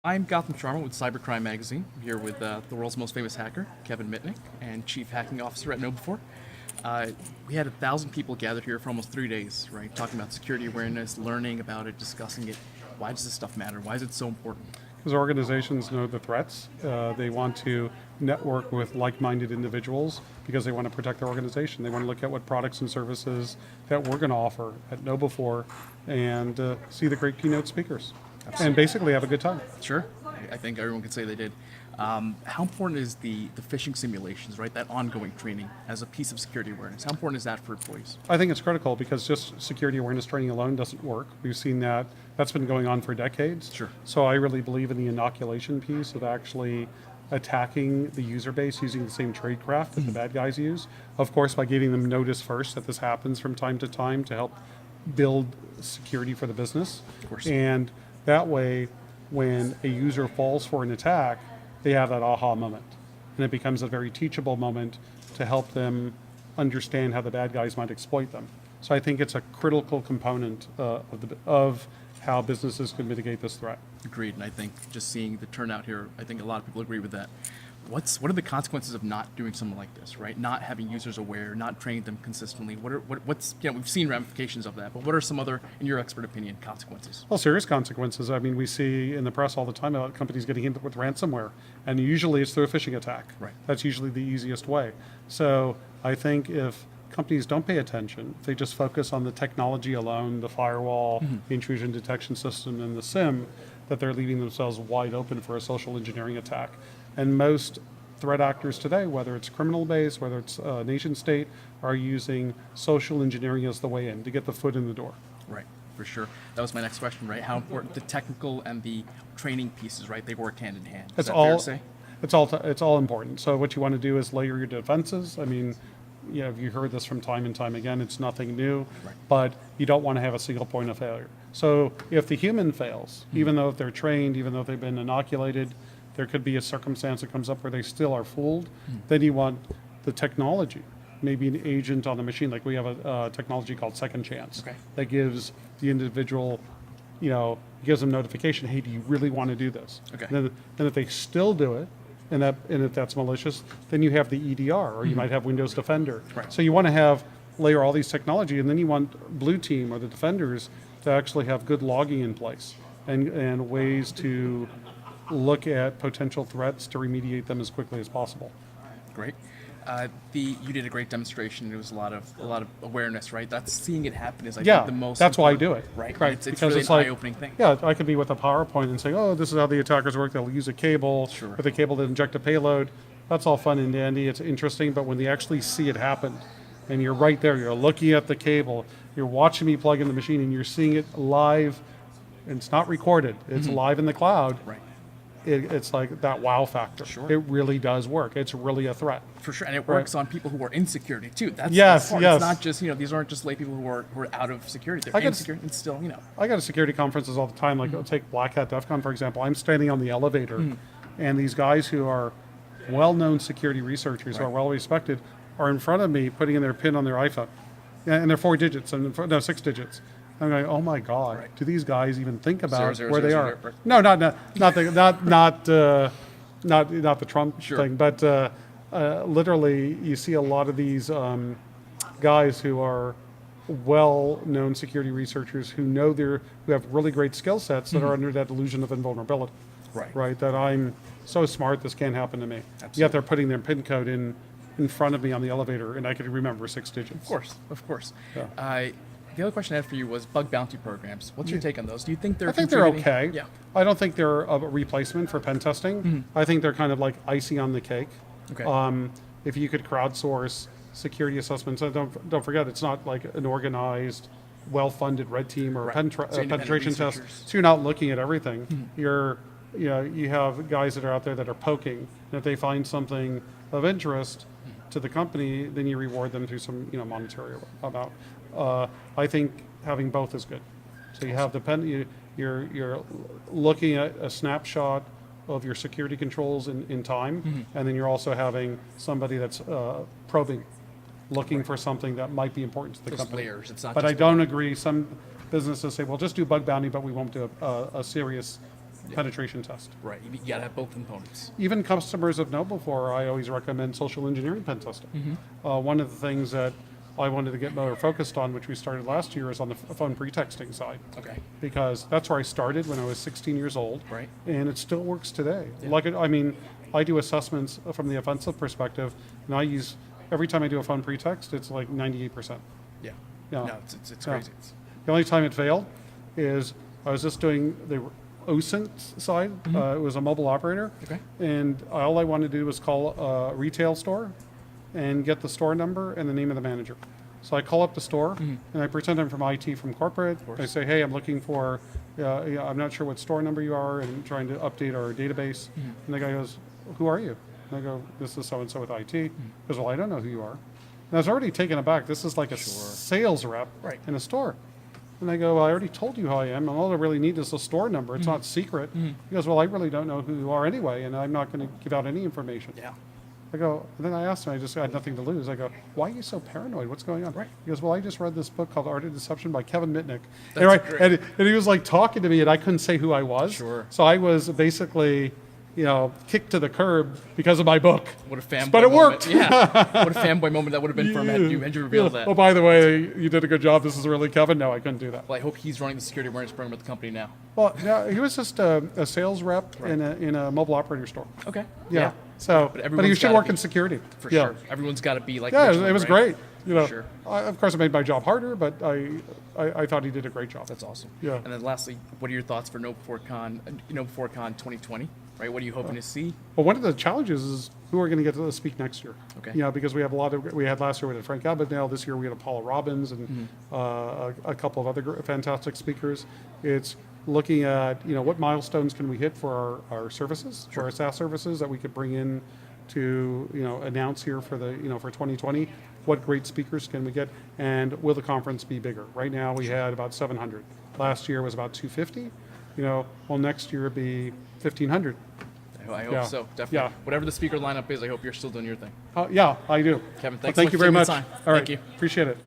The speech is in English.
I'm Gotham Sharma with Cybercrime magazine. I'm here with the world's most famous hacker, Kevin Mitnick, and Chief Hacking Officer at KnowBe4. We had 1,000 people gathered here for almost 3 days, right? Talking about security awareness, learning about it, discussing it. Why does this stuff matter? Why is it so important? Because organizations know the threats. They want to network with like-minded individuals because they want to protect their organization. They want to look at what products and services that we're going to offer at KnowBe4 and see the great keynote speakers. And basically have a good time. Sure. I think everyone could say they did. How important is the phishing simulations, right? That ongoing training as a piece of security awareness. How important is that for employees? I think it's critical because just security awareness training alone doesn't work. We've seen that. That's been going on for decades. Sure. So I really believe in the inoculation piece of actually attacking the user base using the same tradecraft that the bad guys use. Of course, by giving them notice first that this happens from time to time to help build security for the business. Of course. And that way, when a user falls for an attack, they have that aha moment. And it becomes a very teachable moment to help them understand how the bad guys might exploit them. So I think it's a critical component of how businesses can mitigate this threat. Agreed, and I think just seeing the turnout here, I think a lot of people agree with that. What are the consequences of not doing something like this, right? Not having users aware, not training them consistently. What's we've seen ramifications of that, but what are some other, in your expert opinion, consequences? Well, serious consequences. I mean, we see in the press all the time about companies getting hit with ransomware, and usually it's through a phishing attack. Right. That's usually the easiest way. So I think if companies don't pay attention, if they just focus on the technology alone, the firewall, the intrusion detection system, and the SIM, that they're leaving themselves wide open for a social engineering attack. And most threat actors today, whether it's criminal-based, whether it's nation state, are using social engineering as the way in to get the foot in the door. Right, for sure. That was my next question, right? How important the technical and the training pieces, right? They work hand in hand. Is that fair to say? It's all important. So what you want to do is layer your defenses. I mean, you heard this from time and time again. It's nothing new, Right. but you don't want to have a single point of failure. So if the human fails, even though if they're trained, even though they've been inoculated, there could be a circumstance that comes up where they still are fooled. Then you want the technology, maybe an agent on the machine. Like we have a technology called Second Chance Okay. that gives the individual, gives them notification. Hey, do you really want to do this? Okay. Then if they still do it, and if that's malicious, then you have the EDR, or you might have Windows Defender. Right. So you want to layer all these technology, and then you want Blue Team or the defenders to actually have good logging in place and ways to look at potential threats to remediate them as quickly as possible. Great. You did a great demonstration. There was a lot of awareness, right? That's seeing it happen is, I think, the most. That's why I do it. Right. Right. It's because really it's an like, eye-opening thing. Yeah, I could be with a PowerPoint and say, oh, this is how the attackers work. They'll use a cable Sure. with a cable to inject a payload. That's all fun and dandy. It's interesting, but when they actually see it happen, and you're right there, you're looking at the cable, you're watching me plug in the machine, and you're seeing it live. And it's not recorded. It's live in the cloud. Right. It's like that wow factor. Sure. It really does work. It's really a threat. For sure, and it works on people who are in security too. That's Yes, part. yes. It's not just these aren't just lay people who are out of security. They're in security and still I go to security conferences all the time. Like, take Black Hat DEF CON, for example. I'm standing on the elevator, and these guys who are well-known security researchers who are well-respected are in front of me putting in their PIN on their iPhone. And they're 4 digits, no, 6 digits. I'm going, oh my God, Right. do these guys even think about 0, where they 0, are? 0. No, not the Trump Sure. thing, but literally you see a lot of these guys who are well-known security researchers who have really great skill sets that are under that delusion of invulnerability. Right. Right. That I'm so smart, this can't happen to me. Absolutely. Yet they're putting their PIN code in front of me on the elevator, and I could remember 6 digits. Of course. Yeah. The other question I had for you was bug bounty programs. What's your take on those? Do you think they're? I think they're contributing? okay. Yeah. I don't think they're a replacement for pen testing. I think they're kind of like icing on the cake. Okay. If you could crowdsource security assessments, and don't forget, it's not like an organized, well-funded red team or Right. pen So independent penetration test. researchers. So you're not looking at everything. You have guys that are out there that are poking. And if they find something of interest to the company, then you reward them through some monetary amount. I think having both is good. So you have you're looking at a snapshot of your security controls in time, and then you're also having somebody that's probing, looking for something that might be important to the Those company. layers. It's not. But just I don't agree. Some businesses say, well, just do bug bounty, but we won't do a serious penetration test. Right. You got to have both components. Even customers of KnowBe4, I always recommend social engineering pen testing. One of the things that I wanted to get more focused on, which we started last year, is on the phone pretexting side. Okay. Because that's where I started when I was 16 years old. Right. And it still works today. Yeah. Like, I mean, I do assessments from the offensive perspective, and I use, every time I do a phone pretext, it's like 98%. Yeah. Yeah. No, it's crazy. The only time it failed is I was just doing the OSINT side. It was a mobile operator. Okay. And all I wanted to do was call a retail store and get the store number and the name of the manager. So I call up the store and I pretend I'm from IT from corporate. I say, hey, I'm looking for, I'm not sure what store number you are and trying to update our database. And the guy goes, who are you? And I go, this is so-and-so with IT. He goes, well, I don't know who you are. And I was already taken aback. This is like a sales rep in a store. And I go, well, I already told you who I am, and all I really need is a store number. It's not secret. He goes, well, I really don't know who you are anyway, and I'm not going to give out any information. Yeah. I go, and then I asked him, I just had nothing to lose. I go, why are you so paranoid? What's going on? Right. He goes, well, I just read this book called Art of Deception by Kevin Mitnick. That's great. And he was like talking to me, and I couldn't say who I was. Sure. So I was basically, kicked to the curb because of my book. What a fanboy But it moment. worked. Yeah. What a fanboy moment that would have been for him had you revealed that. Oh, by the way, you did a good job. This is really Kevin. No, I couldn't do that. Well, I hope he's running the security awareness program at the company now. Well, no, he was just a sales rep in a mobile operator store. Okay. Yeah. So, but he everyone's should gotta work be- in security. For Yeah. sure. Everyone's got to be like Yeah, vigilant, it was right? great. Sure. Of course, it made my job harder, but I thought he did a great job. That's awesome. Yeah. And then lastly, what are your thoughts for KnowBe4-CON 2020? Right. What are you hoping to see? Well, one of the challenges is who are going to get to speak next year. Okay. Because we have we had last year we had Frank Abagnale, this year we had Paula Robbins and a couple of other fantastic speakers. It's looking at what milestones can we hit for our services, for our SaaS services that we could bring in to announce here for the for 2020. What great speakers can we get, and will the conference be bigger? Right now we had about 700. Last year was about 250. Will next year be 1,500? I hope Yeah. so. Definitely. Yeah. Whatever the speaker lineup is, I hope you're still doing your thing. Yeah, I do. Kevin, Well, thanks thank so you much very for much. taking the time. All right, Thank you. appreciate it.